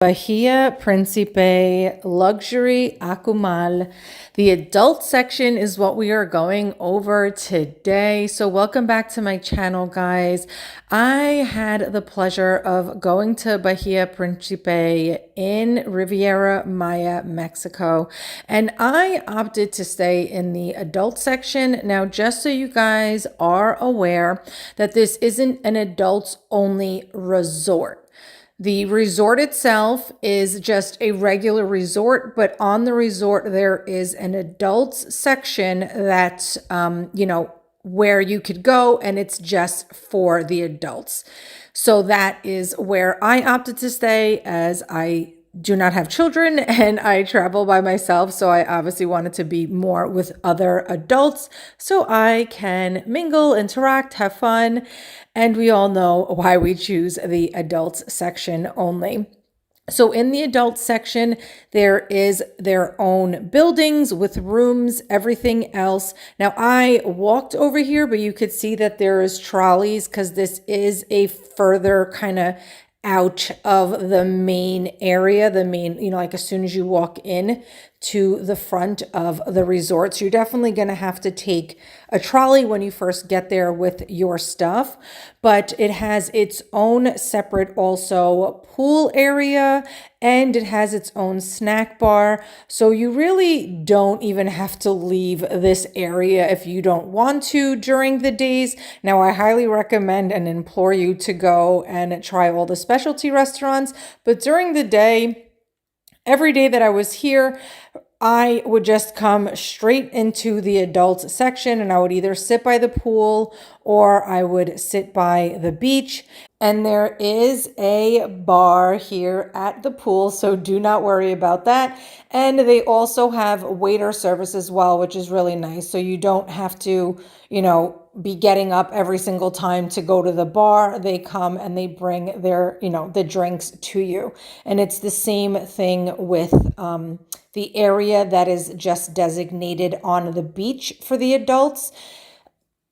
Bahia Principe Luxury Akumal. The adult section is what we are going over today. So welcome back to my channel, guys. I had the pleasure of going to Bahia Principe in Riviera Maya, Mexico, and I opted to stay in the adult section. Now, just so you guys are aware that this isn't an adults only resort. The resort itself is just a regular resort, but on the resort, there is an adults section that's, where you could go, and it's just for the adults. So that is where I opted to stay, as I do not have children and I travel by myself. So I obviously wanted to be more with other adults so I can mingle, interact, have fun. And we all know why we choose the adults section only. So in the adult section, there is their own buildings with rooms, everything else. Now I walked over here, but you could see that there is trolleys because this is a further kind of out of the main area, like as soon as you walk in to the front of the resort. So you're definitely going to have to take a trolley when you first get there with your stuff, but it has its own separate also pool area, and it has its own snack bar. So you really don't even have to leave this area if you don't want to during the days. Now, I highly recommend and implore you to go and try all the specialty restaurants, but during the day, every day that I was here, I would just come straight into the adults section, and I would either sit by the pool or I would sit by the beach. And there is a bar here at the pool, so do not worry about that. And they also have waiter service as well, which is really nice. So you don't have to, be getting up every single time to go to the bar. They come and they bring their, the drinks to you. And it's the same thing with the area that is just designated on the beach for the adults.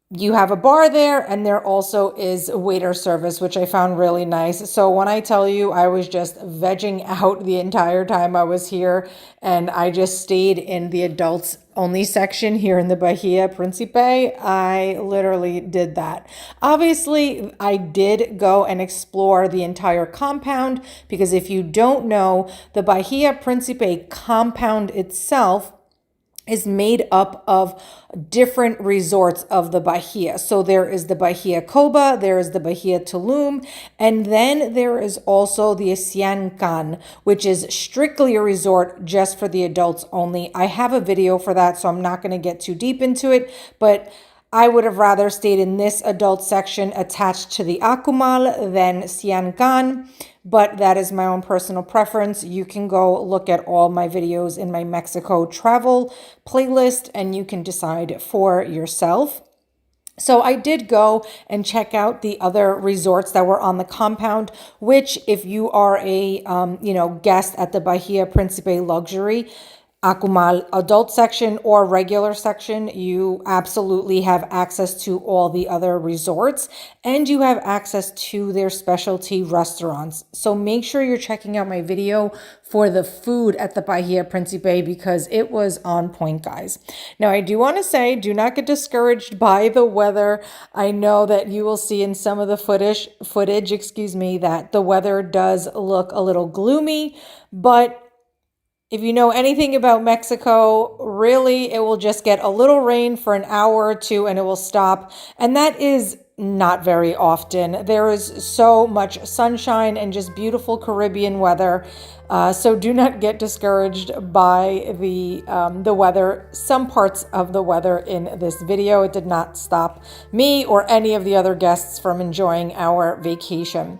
You have a bar there, and there also is waiter service, which I found really nice. So when I tell you, I was just vegging out the entire time I was here, and I just stayed in the adults only section here in the Bahia Principe. I literally did that. Obviously, I did go and explore the entire compound, because if you don't know, the Bahia Principe compound itself is made up of different resorts of the Bahia. So there is the Bahia Coba, there is the Bahia Tulum, and then there is also the Siancan, which is strictly a resort just for the adults only. I have a video for that, so I'm not going to get too deep into it, but I would have rather stayed in this adult section attached to the Akumal than Siancan, but that is my own personal preference. You can go look at all my videos in my Mexico travel playlist, and you can decide for yourself. So I did go and check out the other resorts that were on the compound, which if you are a guest at the Bahia Principe Luxury Akumal adult section or regular section, you absolutely have access to all the other resorts, and you have access to their specialty restaurants. So make sure you're checking out my video for the food at the Bahia Principe, because it was on point, guys. Now, I do want to say, do not get discouraged by the weather. I know that you will see in some of the footage, that the weather does look a little gloomy, but if you know anything about Mexico, really, it will just get a little rain for an hour or two and it will stop. And that is not very often. There is so much sunshine and just beautiful Caribbean weather. So do not get discouraged by the weather. Some parts of the weather in this video, it did not stop me or any of the other guests from enjoying our vacation.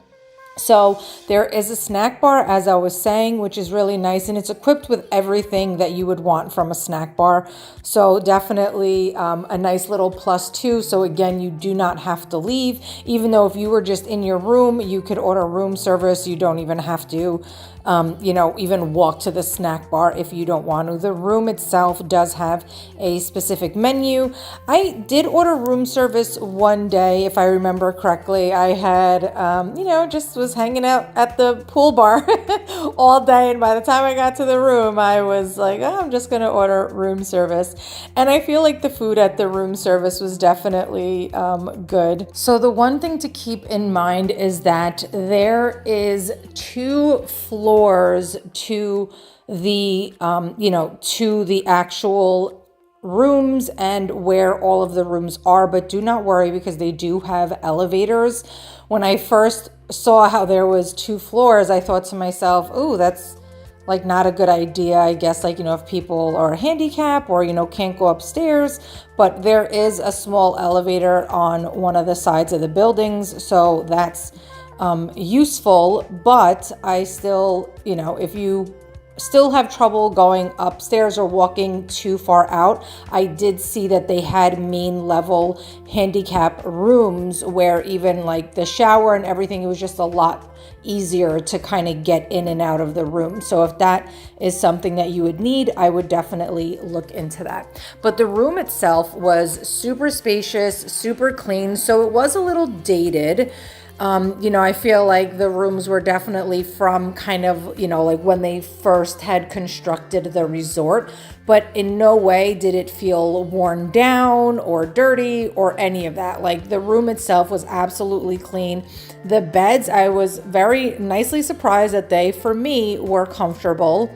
So there is a snack bar, as I was saying, which is really nice, and it's equipped with everything that you would want from a snack bar. So definitely a nice little plus too. So again, you do not have to leave. Even though if you were just in your room, you could order room service. You don't even have to even walk to the snack bar if you don't want to. The room itself does have a specific menu. I did order room service one day, if I remember correctly. I had, just was hanging out at the pool bar all day. And by the time I got to the room, I was like, oh, I'm just going to order room service. And I feel like the food at the room service was definitely good. So the one thing to keep in mind is that there is 2 floors to the to the actual rooms and where all of the rooms are, but do not worry because they do have elevators. When I first saw how there was 2 floors, I thought to myself, oh, that's like not a good idea. I guess if people are handicapped or can't go upstairs, but there is a small elevator on one of the sides of the buildings, so that's useful. But I still, if you still have trouble going upstairs or walking too far out, I did see that they had main level handicap rooms where even like the shower and everything, it was just a lot easier to kind of get in and out of the room. So if that is something that you would need, I would definitely look into that. But the room itself was super spacious, super clean. So it was a little dated. I feel like the rooms were definitely from kind of, like when they first had constructed the resort, but in no way did it feel worn down or dirty or any of that. Like the room itself was absolutely clean. The beds, I was very nicely surprised that they, for me, were comfortable.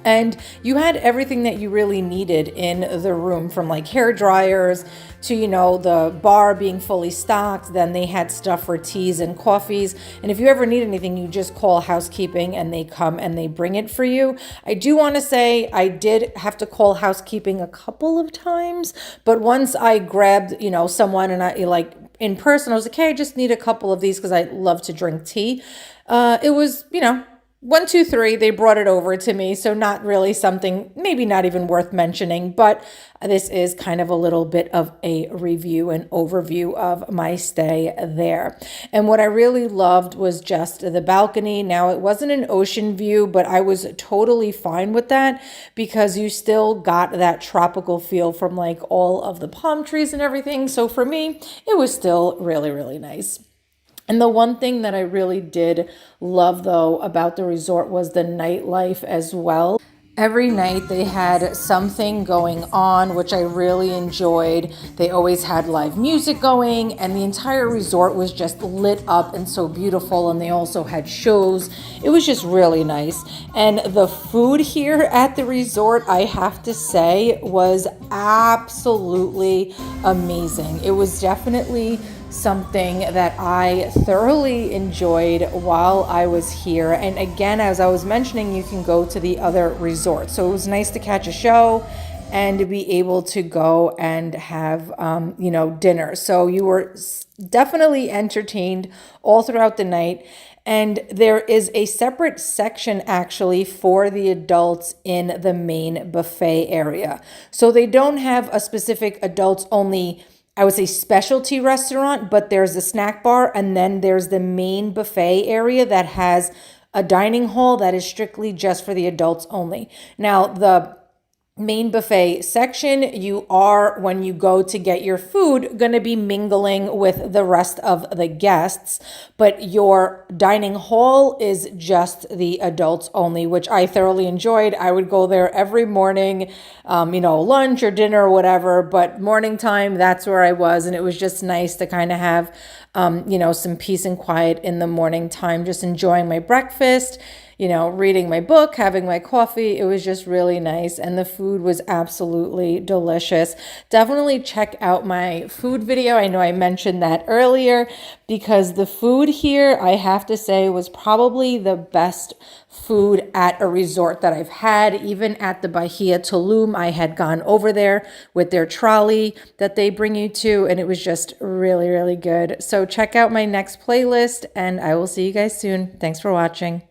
And you had everything that you really needed in the room, from like hair dryers to, the bar being fully stocked. Then they had stuff for teas and coffees. And if you ever need anything, you just call housekeeping and they come and they bring it for you. I do want to say I did have to call housekeeping a couple of times, but once I grabbed, someone and I like in person, I was like, hey, I just need a couple of these because I love to drink tea. It was, 1, 2, 3, they brought it over to me. So not really something, maybe not even worth mentioning, but this is kind of a little bit of a review and overview of my stay there. And what I really loved was just the balcony. Now, it wasn't an ocean view, but I was totally fine with that because you still got that tropical feel from like all of the palm trees and everything. So for me, it was still really, really nice. And the one thing that I really did love, though, about the resort was the nightlife as well. Every night they had something going on, which I really enjoyed. They always had live music going, and the entire resort was just lit up and so beautiful. And they also had shows. It was just really nice. And the food here at the resort, I have to say, was absolutely amazing. It was definitely something that I thoroughly enjoyed while I was here. And again, as I was mentioning, you can go to the other resorts. So it was nice to catch a show and to be able to go and have, dinner. So you were definitely entertained all throughout the night. And there is a separate section actually for the adults in the main buffet area. So they don't have a specific adults only, I would say, specialty restaurant, but there's a snack bar and then there's the main buffet area that has a dining hall that is strictly just for the adults only. Now, the main buffet section, you are, when you go to get your food, going to be mingling with the rest of the guests, but your dining hall is just the adults only, which I thoroughly enjoyed. I would go there every morning, lunch or dinner or whatever, but morning time, that's where I was. And it was just nice to kind of have, some peace and quiet in the morning time, just enjoying my breakfast, reading my book, having my coffee. It was just really nice. And the food was absolutely delicious. Definitely check out my food video. I know I mentioned that earlier because the food here, I have to say, was probably the best food at a resort that I've had. Even at the Bahia Tulum, I had gone over there with their trolley that they bring you to, and it was just really, really good. So check out my next playlist, and I will see you guys soon. Thanks for watching.